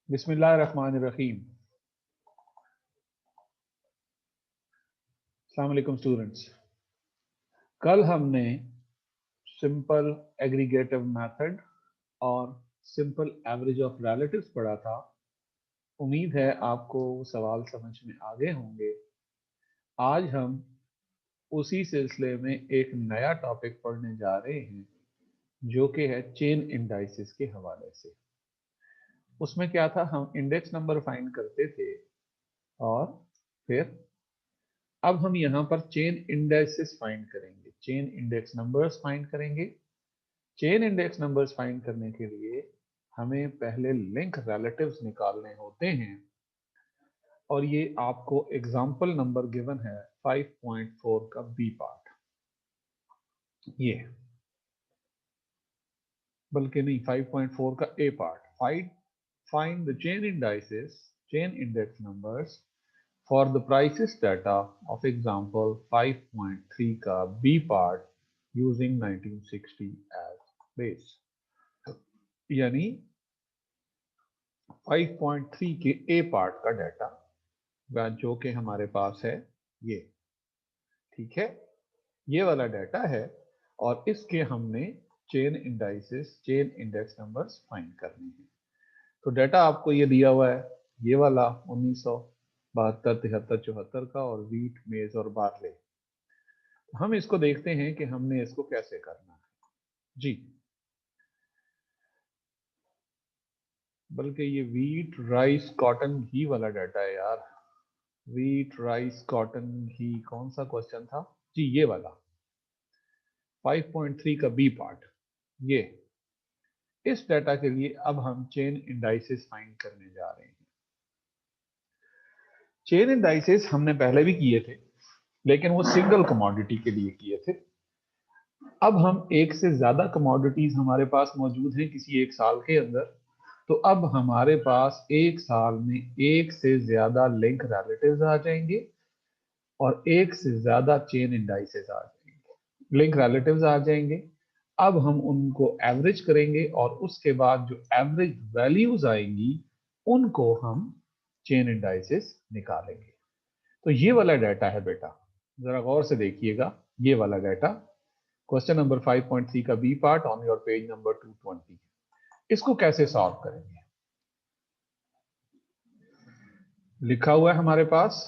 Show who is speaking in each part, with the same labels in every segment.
Speaker 1: बिस्मिल्लाहिर्रहमानिर्रहीम। अस्सलाम वालेकुम स्टूडेंट्स। कल हमने सिंपल एग्रीगेटिव मेथड और सिंपल एवरेज ऑफ रिलेटिव्स पढ़ा था। उम्मीद है आपको सवाल समझ में आ गए होंगे। आज हम उसी सिलसिले में एक नया टॉपिक पढ़ने जा रहे हैं जो कि है चेन इंडाइसिस के हवाले से। उसमें क्या था, हम इंडेक्स नंबर फाइंड करते थे और फिर अब हम यहां पर चेन इंडेक्सेस फाइंड करेंगे, चेन इंडेक्स नंबर्स फाइंड करेंगे। चेन इंडेक्स नंबर्स फाइंड करने के लिए हमें पहले लिंक रिलेटिव्स निकालने होते हैं और ये आपको एग्जांपल नंबर गिवन है 5.4 का बी पार्ट, ये बल्कि नहीं 5.4 का a part. Find the chain indices, chain index numbers for the prices data of example 5.3 का B part using 1960 as base। यानी 5.3 के A part का डाटा जो कि हमारे पास है ये, ठीक है, ये वाला डाटा है और इसके हमने chain indices, chain index numbers find करने हैं। तो डाटा आपको ये दिया हुआ है, ये वाला 1972, 73, 74 का, और वीट, मेज और बार्ले। हम इसको देखते हैं कि हमने इसको कैसे करना है जी। बल्कि ये वीट, राइस, कॉटन, घी वाला डाटा है यार। वीट, राइस, कॉटन, घी, कौन सा क्वेश्चन था जी, ये वाला 5.3 का बी पार्ट। ये इस डाटा के लिए अब हम चेन इंडाइसेस फाइंड करने जा रहे हैं। चेन इंडाइसेस हमने पहले भी किए थे लेकिन वो सिंगल कमोडिटी के लिए किए थे। अब हम एक से ज्यादा कमोडिटीज हमारे पास मौजूद हैं किसी एक साल के अंदर, तो अब हमारे पास एक साल में एक से ज्यादा लिंक रिलेटिव्स आ जाएंगे और एक से ज्यादा चेन इंडाइसेस आ जाएंगे, लिंक रिलेटिव्स आ जाएंगे। अब हम उनको एवरेज करेंगे और उसके बाद जो एवरेज वैल्यूज आएंगी उनको हम चेन इंडाइसेस निकालेंगे। तो ये वाला डाटा है बेटा, जरा गौर से देखिएगा, ये वाला डाटा क्वेश्चन नंबर 5.3 का B part on your page number 220। इसको कैसे सॉल्व करेंगे, लिखा हुआ है हमारे पास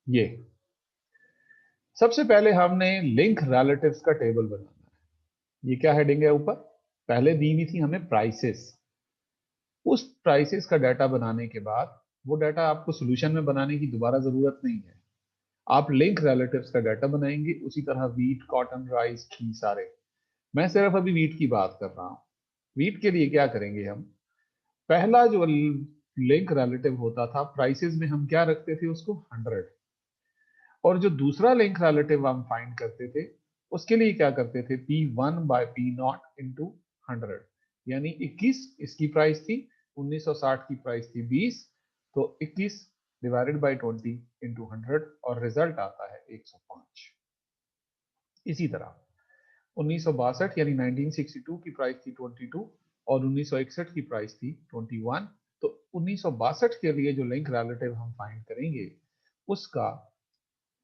Speaker 1: ये। सबसे पहले हमने लिंक रिलेटिव्स का टेबल बनाना है। ये क्या हेडिंग है ऊपर, पहले दी हुई थी हमें प्राइसेस। उस प्राइसेस का डाटा बनाने के बाद वो डाटा आपको सॉल्यूशन में बनाने की दोबारा जरूरत नहीं है, आप लिंक रिलेटिव्स का डाटा बनाएंगे। उसी तरह वीट, कॉटन, राइस, घी सारे। मैं सिर्फ अभी वीट की बात कर रहा हूं। वीट के लिए क्या करेंगे हम, पहला जो लिंक रिलेटिव होता था प्राइसेस में, हम क्या रखते थे उसको 100, और जो दूसरा लिंक रिलेटिव हम फाइंड करते थे उसके लिए क्या करते थे, P1/P0 इंटू 100। यानी 21 इसकी प्राइस थी, 1960 की प्राइस थी 20, तो 21 डिवाइडेड बाई 20 इंटू 100 और रिजल्ट आता है 105। इसी तरह 1962 यानी 1962 की प्राइस थी 22 और 1961 की प्राइस थी 21। तो 1962 के लिए जो लिंक रिलेटिव हम फाइंड करेंगे उसका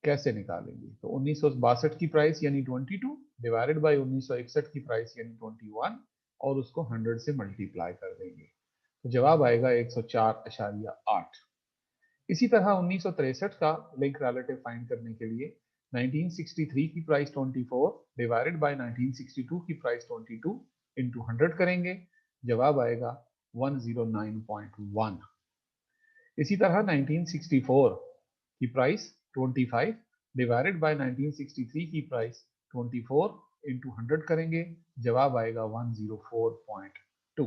Speaker 1: कैसे निकालेंगे, तो 1962 की प्राइस यानी 22 डिवाइडेड बाय 1961 की प्राइस यानी 21 और उसको 100 से मल्टीप्लाई कर देंगे, तो जवाब आएगा 104.8। इसी तरह 1963 का लिंक रिलेटिव फाइंड करने के लिए 1963 की प्राइस 24 डिवाइडेड बाय 1962 की प्राइस 22 इंटू 100 करेंगे, जवाब आएगा 109.1। इसी तरह 1964 की प्राइस 25 डिवाइडेड बाय 1963 की प्राइस 24 इंटू 100 करेंगे, जवाब आएगा 104.2।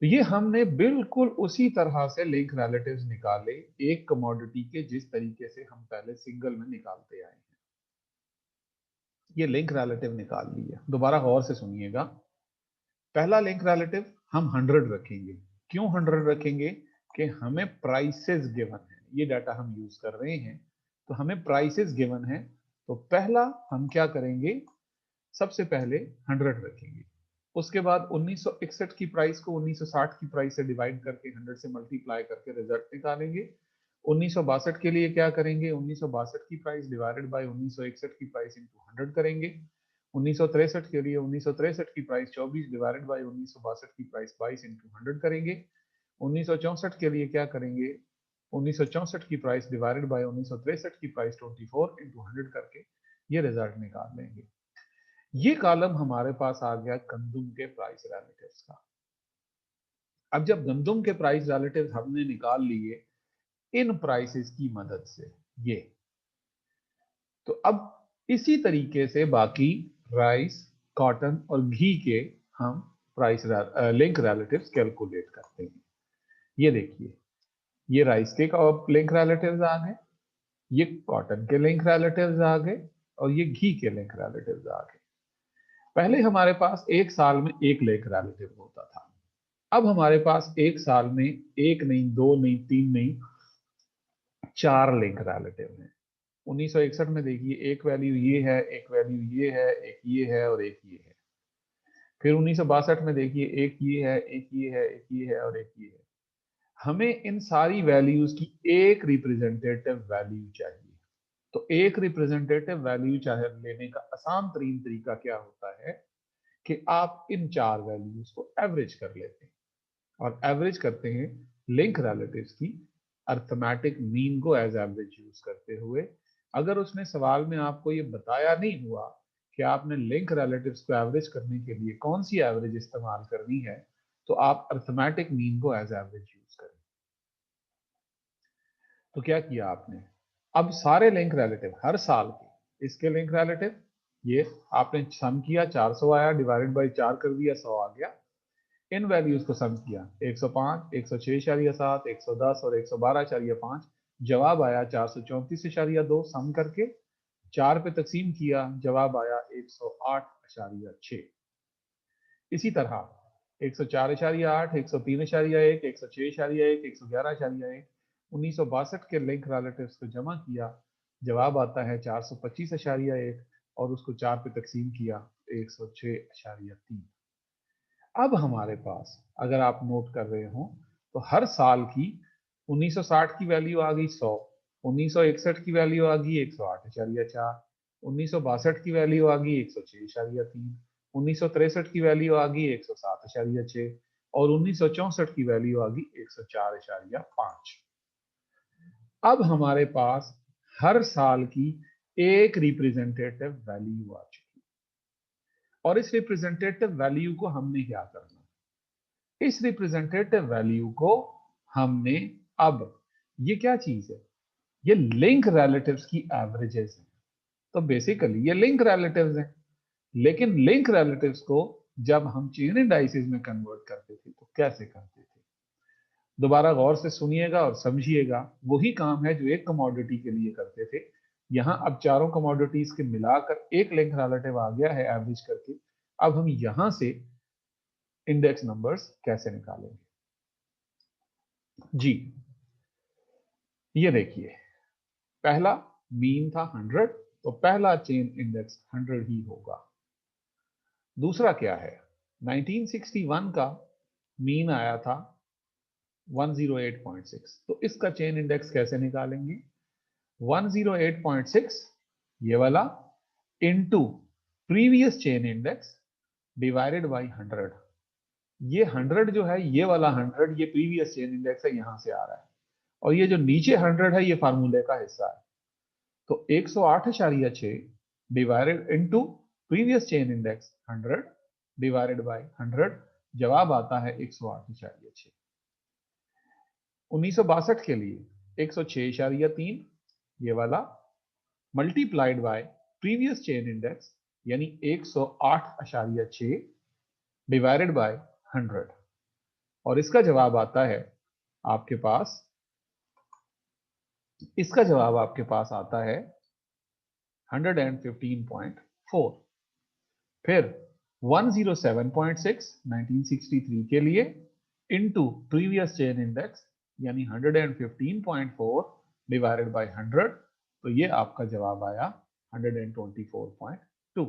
Speaker 1: तो ये हमने बिल्कुल उसी तरह से लिंक रिलेटिव्स निकाले एक कमोडिटी के, जिस तरीके से हम पहले सिंगल में निकालते आए हैं। ये लिंक रिलेटिव निकाल लिया, दोबारा गौर से सुनिएगा। पहला लिंक रिलेटिव हम 100 रखेंगे। क्यों 100 रखेंगे, कि हमें प्राइसेस गिवन है, ये डाटा हम यूज कर रहे हैं तो हमें प्राइसेस गिवन है। तो पहला हम क्या करेंगे, सबसे पहले 100 रखेंगे। उसके बाद 1961 की प्राइस को 1960 की प्राइस से डिवाइड करके 100 से मल्टीप्लाई करके रिजल्ट निकालेंगे। 1962 के लिए क्या करेंगे, 1962 की प्राइस डिवाइडेड बाय 1961 की प्राइस इंटू 100 करेंगे। 1963 के लिए 1963 की प्राइस 24 डिवाइडेड बाय 1962 की प्राइस 22 इंटू 100 करेंगे। 1964 के लिए क्या करेंगे, 1964 की प्राइस डिवाइडेड बाय 1963 की प्राइस 24 इंटू 100 करके ये रिजल्ट निकाल लेंगे। ये कॉलम हमारे पास आ गया गंदुम के प्राइस रिलेटिव्स का। अब जब गंदुम के प्राइस रिलेटिव्स हमने निकाल लिए इन प्राइसेस की मदद से, ये तो अब इसी तरीके से बाकी राइस, कॉटन और घी के हम प्राइस लिंक रिलेटिव्स कैलकुलेट करते हैं। ये देखिए, ये राइस के लिंक रिलेटिव्स आ गए, ये कॉटन के लिंक रिलेटिव्स आ गए और ये घी के लिंक रिलेटिव्स आ गए। पहले हमारे पास एक साल में एक लिंक रिलेटिव होता था, अब हमारे पास एक साल में एक नहीं, दो नहीं, तीन नहीं, 4 लिंक रिलेटिव हैं। 1961 में देखिए एक वैल्यू ये है, एक वैल्यू ये है, एक ये है और एक ये है। फिर 1962 में देखिए एक ये है, एक ये है, एक ये है और एक ये है। हमें इन सारी वैल्यूज की एक रिप्रेजेंटेटिव वैल्यू चाहिए। तो एक रिप्रेजेंटेटिव वैल्यू चाहे लेने का आसान तरीन तरीका क्या होता है कि आप इन 4 वैल्यूज को एवरेज कर लेते हैं और एवरेज करते हैं लिंक रिलेटिव्स की अर्थमेटिक मीन को एज एवरेज यूज करते हुए। अगर उसने सवाल में आपको ये बताया नहीं हुआ कि आपने लिंक रिलेटिव्स को एवरेज करने के लिए कौन सी एवरेज इस्तेमाल करनी है, तो आप अर्थमेटिक मीन को एज एवरेज यूज करें। तो क्या किया आपने, अब सारे लिंक रिलेटिव हर साल के इसके लिंक रिलेटिव ये आपने सम किया, 400 आया, डिवाइडेड बाई 4 कर दिया, 100 आ गया। इन वैल्यूज को सम किया, 105, 106.7, 110 और 112.5, जवाब आया 434.2। सम करके 4 पे तकसीम किया, जवाब आया 108.6। इसी तरह 104.8, 103.1, 106.1, 111.1, 1962 के लिंक रिलेटिव्स को जमा किया, जवाब आता है 425.1 और उसको 4 पे तकसीम किया 106.3। अब हमारे पास अगर आप नोट कर रहे हो तो हर साल की 1960 की वैल्यू आ गई 100, 1961 की वैल्यू आ गई 108.4, 1962 की वैल्यू आ गई 106.3, 1963 की वैल्यू आ गई 107.6 और 1964 की वैल्यू आ गई 104.5। अब हमारे पास हर साल की एक रिप्रेजेंटेटिव वैल्यू आ चुकी और इस रिप्रेजेंटेटिव वैल्यू को हमने क्या करना, इस रिप्रेजेंटेटिव वैल्यू को हमने, अब ये क्या चीज है, ये लिंक रिलेटिव्स की एवरेजेस हैं। तो बेसिकली ये लिंक रिलेटिव्स हैं, लेकिन लिंक रिलेटिव्स को जब हम चेन इंडाइसेस में कन्वर्ट करते थे तो कैसे करते थे, दोबारा गौर से सुनिएगा और समझिएगा। वही काम है जो एक कमोडिटी के लिए करते थे, यहां अब चारों कमोडिटीज के मिलाकर एक लिंक रिलेटिव आ गया है एवरेज करके। अब हम यहां से इंडेक्स नंबर्स कैसे निकालेंगे जी, ये देखिए, पहला मीन था 100, तो पहला चेन इंडेक्स 100 ही होगा। दूसरा क्या है, 1961 का मीन आया था 108.6, तो इसका चेन इंडेक्स कैसे निकालेंगे, 108.6 ये वाला into previous chain index divided by 100। ये 100 जो है, ये वाला 100 ये प्रीवियस चेन इंडेक्स है, यहां से आ रहा है, और ये जो नीचे 100 है ये फार्मूले का हिस्सा है। तो 108.6 divided into previous chain index 100 divided by 100, जवाब आता है 108.6। 1962 के लिए 106.3 ये वाला multiplied by previous chain index यानी 108.6 डिवाइडेड बाय 100, और इसका जवाब आता है आपके पास, इसका जवाब आपके पास आता है 115.4। फिर 107.6 1963 के लिए इनटू प्रीवियस चेन इंडेक्स यानी 115.4 डिवाइडेड बाय 100, तो ये आपका जवाब आया 124.2।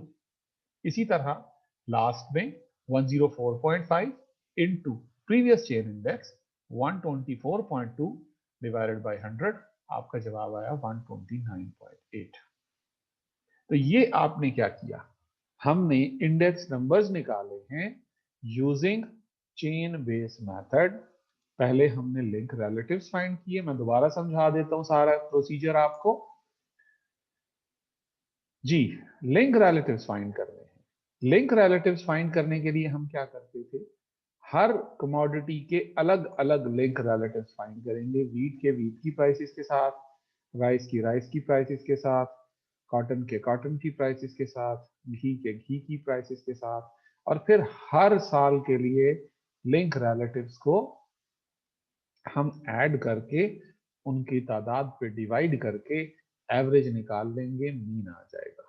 Speaker 1: इसी तरह लास्ट में 104.5 into previous chain index 124.2 divided by 100, आपका जवाब आया 129.8। तो ये आपने क्या किया, हमने इंडेक्स नंबर्स निकाले हैं यूजिंग चेन बेस मेथड। पहले हमने लिंक रिलेटिव्स फाइंड किए, मैं दोबारा समझा देता हूं सारा प्रोसीजर आपको। जी, लिंक रिलेटिव्स फाइंड करने हैं। लिंक रिलेटिव्स फाइंड करने के लिए हम क्या करते थे, हर कमोडिटी के अलग अलग लिंक रिलेटिव्स फाइंड करेंगे। वीट के वीट की प्राइसेस के साथ, राइस की प्राइसेस के साथ, कॉटन के कॉटन की प्राइसेस के साथ, घी के घी की प्राइसेस के साथ, और फिर हर साल के लिए लिंक रिलेटिव्स को हम ऐड करके उनकी तादाद पे डिवाइड करके एवरेज निकाल लेंगे, मीन आ जाएगा।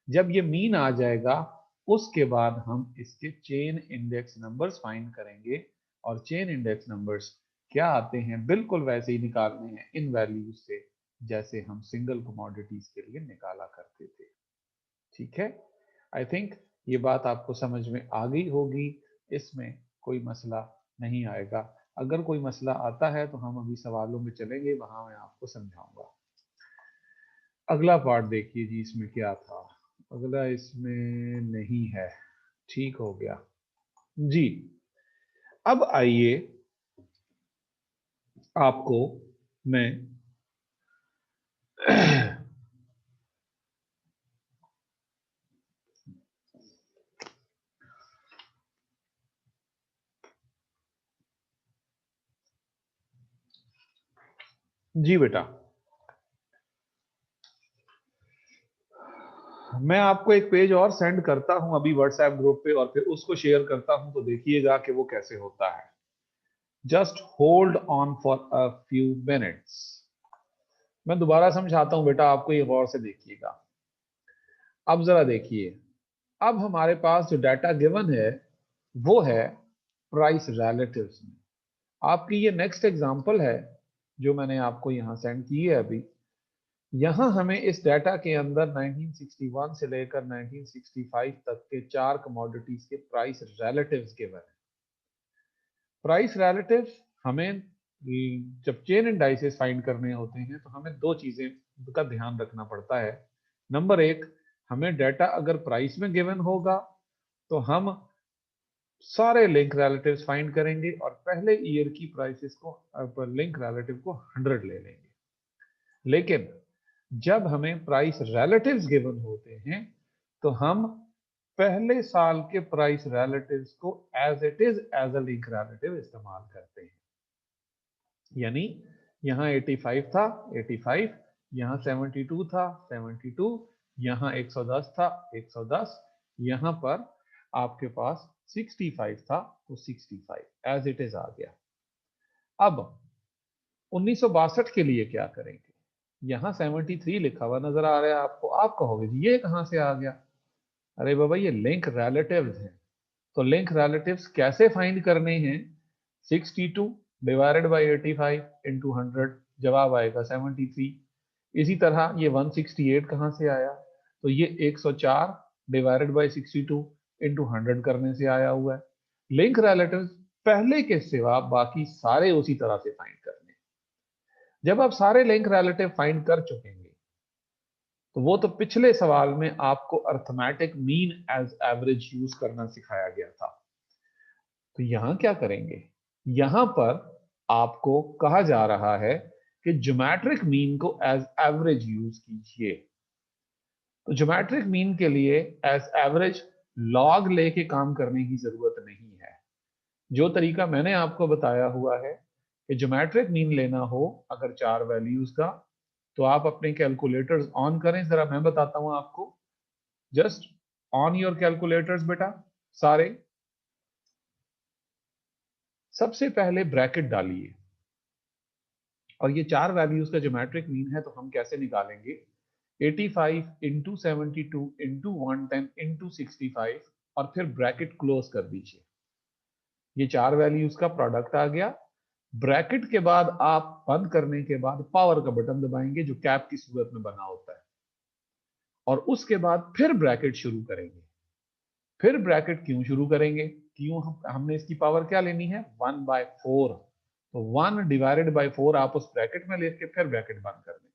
Speaker 1: जब ये मीन आ जाएगा उसके बाद हम इसके चेन इंडेक्स नंबर्स फाइंड करेंगे, और चेन इंडेक्स नंबर्स क्या आते हैं बिल्कुल वैसे ही निकालने हैं इन वैल्यूज से जैसे हम सिंगल कमोडिटीज के लिए निकाला करते थे। ठीक है, आई थिंक ये बात आपको समझ में आ गई होगी, इसमें कोई मसला नहीं आएगा। अगर कोई मसला आता है तो हम अभी सवालों में चलेंगे, वहां मैं आपको समझाऊंगा। अगला पार्ट देखिए जी, इसमें क्या था, अगला इसमें नहीं है, ठीक हो गया जी। अब आइए आपको मैं जी बेटा, मैं आपको एक पेज और सेंड करता हूं अभी व्हाट्सएप ग्रुप पे, और फिर उसको शेयर करता हूं, तो देखिएगा कि वो कैसे होता है। Just hold on for a few minutes. मैं दोबारा समझाता हूं बेटा, आपको ये गौर से देखिएगा। अब जरा देखिए, अब हमारे पास जो डाटा गिवन है वो है प्राइस रिलेटिव्स में। आपकी ये नेक्स्ट एग्जांपल है जो मैंने आपको यहां सेंड की है अभी। यहां हमें इस डाटा के अंदर 1961 से लेकर 1965 तक के 4 कमोडिटीज के प्राइस रिलेटिव्स गिवन है। प्राइस रिलेटिव्स हमें जब चेन इंडाइसेस फाइंड करने होते हैं तो हमें दो चीजें का ध्यान रखना पड़ता है। नंबर एक, हमें डाटा अगर प्राइस में गिवन होगा तो हम सारे लिंक रिलेटिव्स फाइंड करेंगे और पहले ईयर की प्राइसेस को लिंक रिलेटिव को 100 ले लेंगे। लेकिन जब हमें प्राइस रिलेटिव्स गिवन होते हैं तो हम पहले साल के प्राइस रिलेटिव्स को as it is as a link relative इस्तेमाल करते हैं। यानी यहां 85 था 85, यहां 72 था 72, यहां 110 था 110, यहां पर आपके पास 65 था तो 65 एज इट इज आ गया। अब 1962 के लिए क्या करेंगे, यहां 73 लिखा हुआ नजर आ रहा है आपको, आप कहोगे जी ये कहां से आ गया। अरे बाबा, ये लिंक रिलेटिव्स हैं, तो लिंक रिलेटिव्स कैसे फाइंड करने हैं, 62 डिवाइडेड बाई 85 इंटू 100, जवाब आएगा 73। इसी तरह ये 168 कहां से आया, तो ये 104 डिवाइडेड बाई 62 इंटू 100 करने से आया हुआ है। लिंक रिलेटिव्स पहले के सिवा बाकी सारे उसी तरह से फाइंड करने। जब आप सारे लिंक रिलेटिव फाइंड कर चुकेंगे तो वो तो पिछले सवाल में आपको arithmetic mean as average use करना सिखाया गया था। तो यहां क्या करेंगे, यहां पर आपको कहा जा रहा है कि ज्योमेट्रिक मीन को एज एवरेज यूज कीजिए। तो ज्योमेट्रिक मीन के लिए एज एवरेज लॉग लेके काम करने की जरूरत नहीं है। जो तरीका मैंने आपको बताया हुआ है कि ज्योमेट्रिक मीन लेना हो अगर 4 वैल्यूज का, तो आप अपने कैलकुलेटर्स ऑन करें। जरा मैं बताता हूं आपको, जस्ट ऑन योर कैलकुलेटर्स बेटा सारे। सबसे पहले ब्रैकेट डालिए, और ये 4 वैल्यूज का ज्योमेट्रिक मीन है तो हम कैसे निकालेंगे, 85 इंटू 72 इंटू 110 इंटू 65, और फिर ब्रैकेट क्लोज कर दीजिए। ये 4 वैल्यूज का प्रोडक्ट आ गया। ब्रैकेट के बाद आप बंद करने के बाद पावर का बटन दबाएंगे जो कैप की सूरत में बना होता है, और उसके बाद फिर ब्रैकेट शुरू करेंगे। फिर ब्रैकेट क्यों शुरू करेंगे, क्यों हमने इसकी पावर क्या लेनी है 1/4, तो 1 डिवाइडेड बाय 4 आप उस ब्रैकेट में लेके फिर ब्रैकेट बंद कर दें।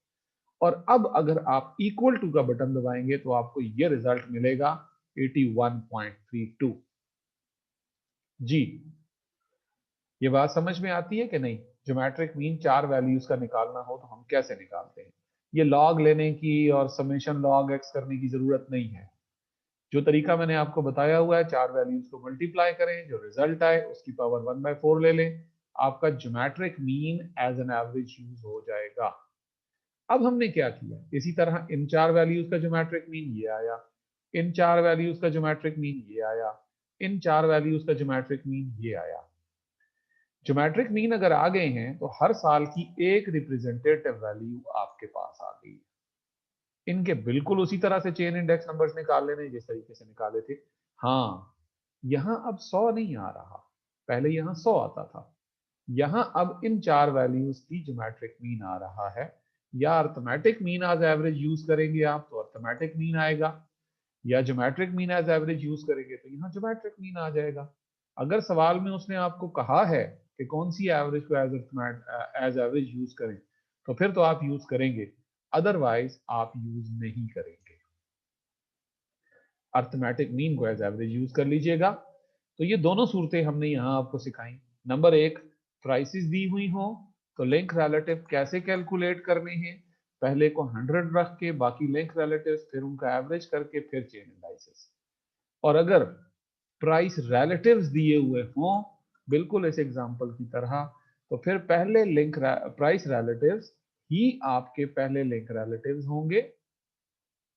Speaker 1: और अब अगर आप इक्वल टू का बटन दबाएंगे तो आपको ये रिजल्ट मिलेगा 81.32। जी, ये बात समझ में आती है कि नहीं? ज्योमेट्रिक मीन 4 वैल्यूज का निकालना हो तो हम कैसे निकालते हैं? ये लॉग लेने की और समेशन लॉग एक्स करने की जरूरत नहीं है। जो तरीका मैंने आपको बताया हुआ है, 4 वैल्यूज को मल्टीप्लाई करें, जो रिजल्ट आए उसकी पावर 1/4 ले लें, आपका geometric mean as an average use हो जाएगा। अब हमने क्या किया, इसी तरह इन 4 वैल्यूज का ज्योमेट्रिक मीन ये आया, इन 4 वैल्यूज का ज्योमेट्रिक मीन ये आया, इन 4 वैल्यूज का ज्योमेट्रिक मीन ये आया। ज्योमेट्रिक मीन अगर आ गए हैं तो हर साल की एक रिप्रेजेंटेटिव वैल्यू आपके पास आ गई। इनके बिल्कुल उसी तरह से चेन इंडेक्स नंबर्स निकाल लेने जिस तरीके से निकाले थे। हाँ, यहां अब 100 नहीं आ रहा, पहले यहां 100 आता था। यहां अब इन 4 वैल्यूज की ज्योमेट्रिक मीन आ रहा है। या arithmetic mean as average use करेंगे आप तो अर्थमेटिक मीन आएगा, या geometric mean as average use करेंगे तो यहाँ ज्योमेट्रिक मीन आ जाएगा। अगर सवाल में उसने आपको कहा है कि कौन सी एवरेज को एज एवरेज यूज करें तो फिर तो आप यूज करेंगे, अदरवाइज आप यूज नहीं करेंगे। अर्थमेटिक मीन को एज एवरेज यूज कर लीजिएगा। तो ये दोनों सूरतें हमने यहाँ आपको सिखाई। नंबर 1, प्राइसेस दी हुई हो तो लिंक रिलेटिव कैसे कैलकुलेट करने हैं, पहले को 100 रख के बाकी लिंक रिलेटिव, फिर उनका एवरेज करके फिर चेन इंडाइसेस। और अगर प्राइस रिलेटिव्स दिए हुए हों बिल्कुल इस एग्जांपल की तरह, तो फिर पहले लिंक प्राइस रिलेटिव्स ही आपके पहले लिंक रिलेटिव्स होंगे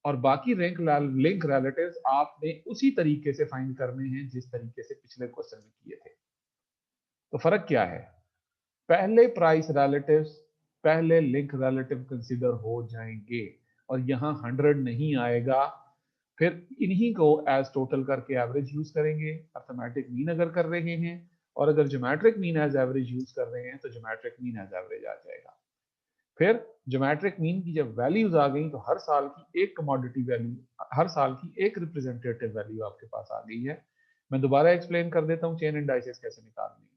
Speaker 1: और बाकी लिंक रिलेटिव्स आपने उसी तरीके से फाइंड करने हैं जिस तरीके से पिछले क्वेश्चन में किए थे। तो फर्क क्या है, पहले प्राइस रिलेटिव्स पहले लिंक रिलेटिव कंसीडर हो जाएंगे और यहां 100 नहीं आएगा, फिर इन्हीं को एज टोटल करके एवरेज यूज करेंगे अर्थमेटिक मीन अगर कर रहे हैं, और अगर geometric mean as average use कर रहे हैं तो ज्योमेट्रिक मीन एज एवरेज आ जाएगा। फिर ज्योमेट्रिक मीन की जब वैल्यूज आ गई तो हर साल की एक कमोडिटी वैल्यू, हर साल की एक रिप्रेजेंटेटिव वैल्यू आपके पास आ गई है। मैं दोबारा एक्सप्लेन कर देता हूँ चेन इंडाइसेस कैसे निकालनी है।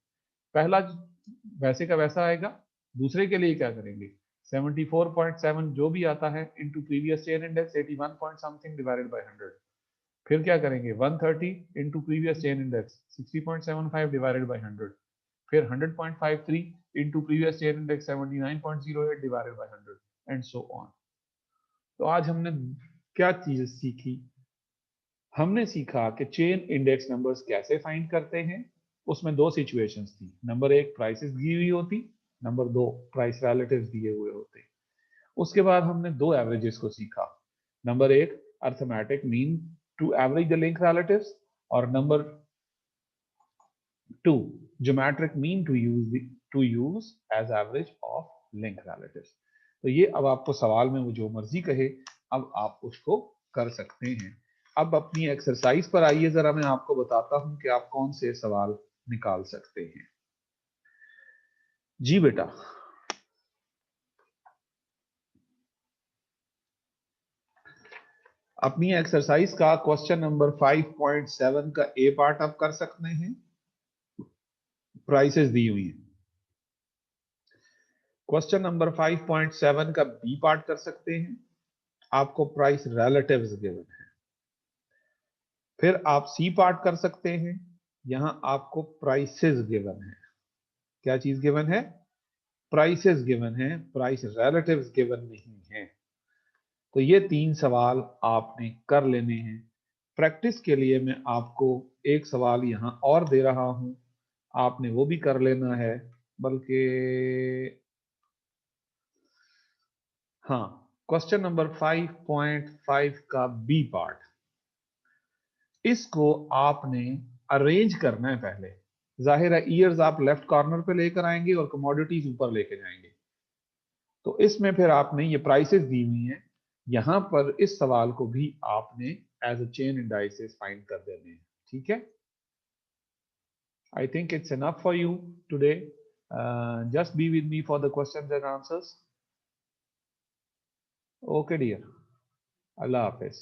Speaker 1: पहला वैसे का वैसा आएगा, दूसरे के लिए क्या करेंगे 74.7 जो भी आता है into previous chain index 81 point something divided by 100, फिर क्या करेंगे 130 into previous chain index 60.75 divided by 100, फिर 100.53 into previous chain index 79.08 divided by 100 and so on. तो आज हमने क्या चीज सीखी, हमने सीखा कि चेन इंडेक्स नंबर्स कैसे फाइंड करते हैं। उसमें 2 सिचुएशंस थी, नंबर 1 प्राइसेस दी हुई होती, नंबर 2 प्राइस रिलेटिव्स दिए हुए होते। उसके बाद हमने 2 एवरेजेस को सीखा, number 1 arithmetic mean to average the link relatives, और number 2 geometric mean to use as average of link relatives. तो ये अब आपको सवाल में वो जो मर्जी कहे अब आप उसको कर सकते हैं। अब अपनी एक्सरसाइज पर आइए, जरा मैं आपको बताता हूं कि आप कौन से सवाल निकाल सकते हैं। जी बेटा, अपनी एक्सरसाइज का क्वेश्चन नंबर 5.7 का ए पार्ट आप कर सकते हैं, प्राइसेस दी हुई है। क्वेश्चन नंबर 5.7 का बी पार्ट कर सकते हैं, आपको प्राइस रिलेटिव्स गिवन है। फिर आप सी पार्ट कर सकते हैं, यहां आपको प्राइसेस गिवन है। क्या चीज गिवन है, प्राइसेस गिवन है, प्राइस रिलेटिव्स गिवन नहीं है। तो ये 3 सवाल आपने कर लेने हैं। प्रैक्टिस के लिए मैं आपको एक सवाल यहां और दे रहा हूं, आपने वो भी कर लेना है। बल्कि हाँ, क्वेश्चन नंबर 5.5 का बी पार्ट, इसको आपने अरेंज करना है पहले। जाहिर है ईयर्स आप लेफ्ट कॉर्नर पे लेकर आएंगे और कमोडिटीज ऊपर लेके जाएंगे। तो इसमें फिर आपने ये प्राइसेस दी हुई हैं, यहां पर इस सवाल को भी आपने as a chain indices find कर देने हैं। ठीक है, I think it's enough for you today. Just be with me for the questions and answers. Okay dear, अल्लाह हाफिज।